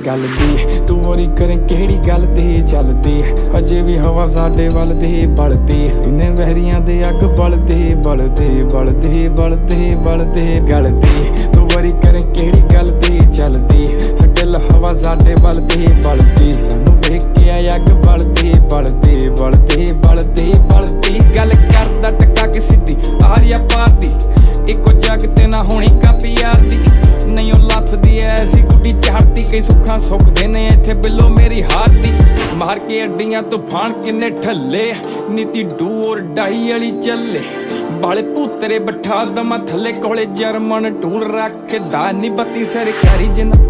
गल दी तू वरी करे केड़ी गल दे चलदी अजे भी हवा साडे वल दे बलदी सीने बहरियां दे अग बलदे बलदे बलदे बलदे बलदे गल दी तू वरी करे केड़ी गल दे चलदी स्टिल हवा साडे वल दे बलदी सानू वेख के अग बलदे बलदे बलदे बलदे बलदी गल करदा टका के सीधी आरिया पार दी इको जग ते ना होनी कापी यार दी नहीं लथदी ऐसी गुड्डी चढ़ती कई सुखा सुखदे ने इत्थे बिलो मेरी हार दी मार के अड्डियां तूफान किन्ने ठल्ले नीति डू और डाई वाली चले बाले पूतरे बैठा दमा थले कोले जर्मन टूल रख दा नी बत्ती सरकारी जिन्ना